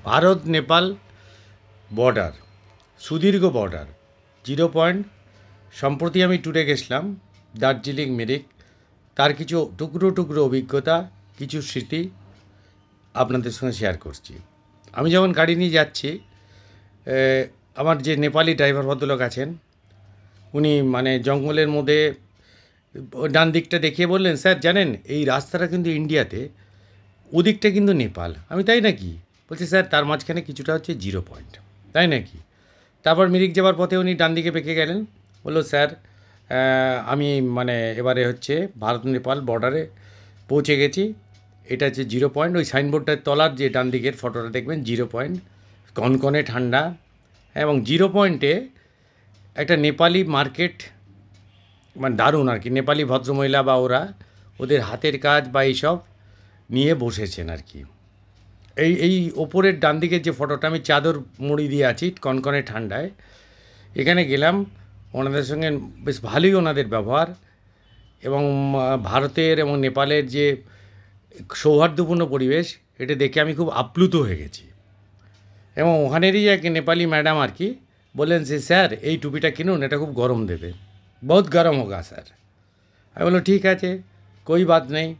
Bharat Nepal border, সুদীর্ঘ border, 0 point. সম্প্রতি আমি ট্যুরে গেছিলাম দার্জিলিং, মিরিক। তার কিছু টুকরো টুকরো অভিজ্ঞতা, কিছু স্মৃতি আপনাদের সঙ্গে শেয়ার করছি। আমি যখন গাড়ি নিয়ে যাচ্ছি, আমার যে নেপালি ড্রাইভার ভদ্রলোক আছেন, উনি মানে জঙ্গলের মধ্যে ডান দিকটা দেখিয়ে বললেন, স্যার জানেন এই রাস্তাটা কিন্তু ইন্ডিয়াতে, ওদিকটা কিন্তু নেপাল। আমি তাই নাকি? বলছি স্যার তার মাঝখানে কিছুটা হচ্ছে 0 পয়েন্ট। তাই নাকি? তারপর মিরিক যাওয়ার পথে উনি ডান দিকে বেঁকে গেলেন, বললো স্যার আমি মানে এবারে হচ্ছে ভারত নেপাল বর্ডারে পৌঁছে গেছি, এটা হচ্ছে 0 পয়েন্ট। ওই সাইনবোর্ডটার তলার যে ডান দিকের ফটোটা দেখবেন 0 পয়েন্ট, কনকনে ঠান্ডা। এবং 0 পয়েন্টে একটা নেপালি মার্কেট, মানে দারুণ আর কি। নেপালি ভদ্রমহিলা বা ওরা ওদের হাতের কাজ বা এইসব নিয়ে বসেছেন আর কি। এই ওপরের ডান দিকের যে ফটোটা, আমি চাদর মুড়ি দিয়ে আছি কনকনে ঠান্ডায়। এখানে গেলাম, ওনাদের সঙ্গে বেশ ভালোই ওনাদের ব্যবহার, এবং ভারতের এবং নেপালের যে সৌহার্দ্যপূর্ণ পরিবেশ, এটা দেখে আমি খুব আপ্লুত হয়ে গেছি। এবং ওখানেরই এক নেপালি ম্যাডাম আর কি বললেন যে স্যার এই টুপিটা কিনুন, এটা খুব গরম দেবে, বহুত গরম হোগা স্যার। আমি বললাম ঠিক আছে, कोई बात नहीं,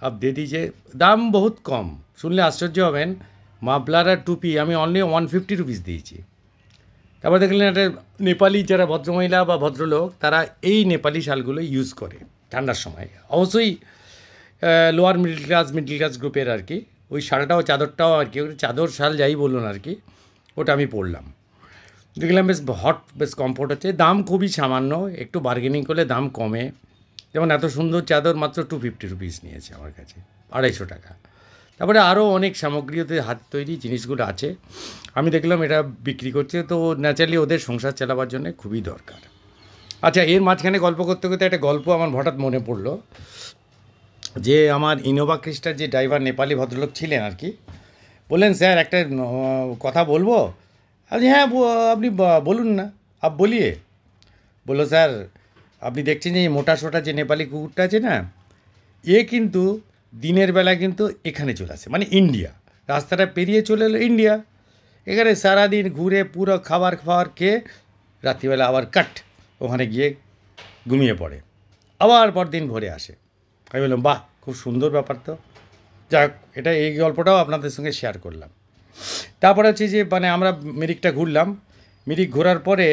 अब दे दीजिए। দাম বহুত কম, শুনলে আশ্চর্য হবেন। মাফলার আর টুপি আমি অনলি 150 রুপিস দিয়েছি। তারপর দেখলেন একটা নেপালি যারা ভদ্রমহিলা বা ভদ্রলোক, তারা এই নেপালি শালগুলো ইউজ করে ঠান্ডার সময়। অবশ্যই লোয়ার মিডল ক্লাস গ্রুপের আর কি। ওই শালটাও চাদরটাও আর কি, চাদর শাল যাই বলুন আর কি, ওটা আমি পরলাম। দেখলাম বেশ হট, বেশ কমফোর্ট হচ্ছে। দাম খুবই সামান্য, একটু বার্গেনিং করলে দাম কমে। যেমন এত সুন্দর চাদর মাত্র 250 রুপিস নিয়েছে আমার কাছে, 250 টাকা। তারপরে আরও অনেক সামগ্রী, ওদের হাত তৈরি জিনিসগুলো আছে, আমি দেখলাম এটা বিক্রি করছে। তো ন্যাচারালি ওদের সংসার চালাবার জন্য খুবই দরকার। আচ্ছা, এর মাঝখানে গল্প করতে করতে একটা গল্প আমার হঠাৎ মনে পড়লো, যে আমার ইনোভা ক্রিস্টার যে ড্রাইভার নেপালি ভদ্রলোক ছিলেন আর কি, বললেন স্যার একটা কথা বলবো। আমি হ্যাঁ আপনি বলুন না, আপ বলিয়ে। বললো স্যার আপনি দেখছেন যে এই মোটা সোটা যে নেপালি কুকুরটা আছে না, এ কিন্তু দিনের বেলা কিন্তু এখানে চলে আসে, মানে ইন্ডিয়া, রাস্তাটা পেরিয়ে চলে এলো ইন্ডিয়া। এখানে সারাদিন ঘুরে পুরো খাবার খেয়ে রাত্রিবেলা আবার ওখানে গিয়ে ঘুমিয়ে পড়ে, আবার পরদিন ভোরে আসে। আমি বললাম বাহ, খুব সুন্দর ব্যাপার তো। যাক, এটা এই গল্পটাও আপনাদের সঙ্গে শেয়ার করলাম। তারপরে হচ্ছে যে মানে আমরা মিরিকটা ঘুরলাম। মিরিক ঘোরার পরে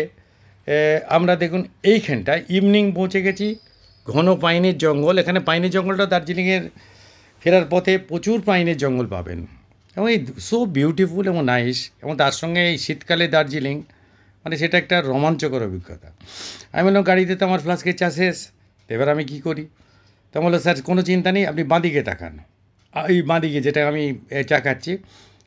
আমরা দেখুন এইখানটায় ইভিনিং পৌঁছে গেছি, ঘন পাইনের জঙ্গল। এখানে পাইনের জঙ্গলটা দার্জিলিংয়ের ফেরার পথে প্রচুর পাইনের জঙ্গল পাবেন, এবং এই সো বিউটিফুল এবং নাইস। এবং তার সঙ্গে এই শীতকালে দার্জিলিং, মানে সেটা একটা রোমাঞ্চকর অভিজ্ঞতা। আমি বললাম গাড়িতে তো আমার ফ্লাস্কের চা শেষ, এবার আমি কী করি? তো বললো স্যার কোনো চিন্তা নেই, আপনি বাঁদিকে তাকান। এই বাঁদিকে যেটা আমি চা খাচ্ছি,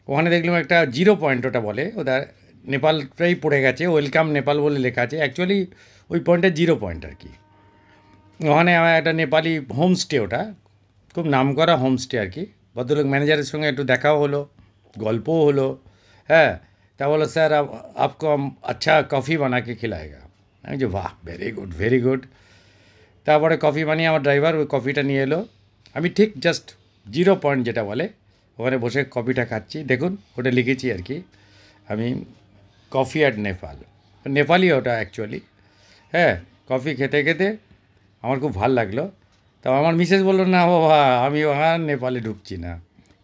ওখানে দেখলাম একটা 0 পয়েন্ট, ওটা বলে ওদের নেপালটাই পড়ে গেছে, ওয়েলকাম নেপাল বলে লেখা আছে। অ্যাকচুয়ালি ওই পয়েন্টটা 0 পয়েন্ট আর কি। ওখানে আমার একটা নেপালি হোমস্টে, ওটা খুব নামকরা হোমস্টে আর কি। ভদ্রলোক ম্যানেজারের সঙ্গে একটু দেখাও হলো, গল্পও হলো। হ্যাঁ, তা বলো স্যার আপকো আচ্ছা কফি বানাকে খিলায়েগা। আমি যে বাহ, ভেরি গুড ভেরি গুড। তারপরে কফি বানিয়ে আমার ড্রাইভার ওই কফিটা নিয়ে এলো। আমি ঠিক জাস্ট 0 পয়েন্ট যেটা বলে ওখানে বসে কফিটা খাচ্ছি। দেখুন ওটা লিখেছি আর কি আমি, কফি অ্যাট নেপাল, নেপালি ওটা অ্যাকচুয়ালি। হ্যাঁ, কফি খেতে খেতে আমার খুব ভাল লাগলো। তা আমার মিসেস বললো না বাবা, আমি ওখানে নেপালে ঢুকছি না।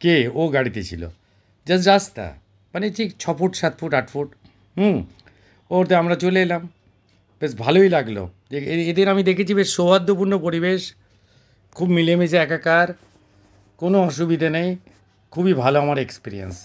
কে? ও গাড়িতে ছিল, জাস্ট রাস্তা, মানে ঠিক 6 ফুট 7 ফুট 8 ফুট। ওতে আমরা চলে এলাম, বেশ ভালোই লাগলো। এদের আমি দেখেছি বেশ সৌহার্দ্যপূর্ণ পরিবেশ, খুব মিলেমিশে একাকার, কোনো অসুবিধে নেই, খুবই ভালো আমার এক্সপিরিয়েন্স।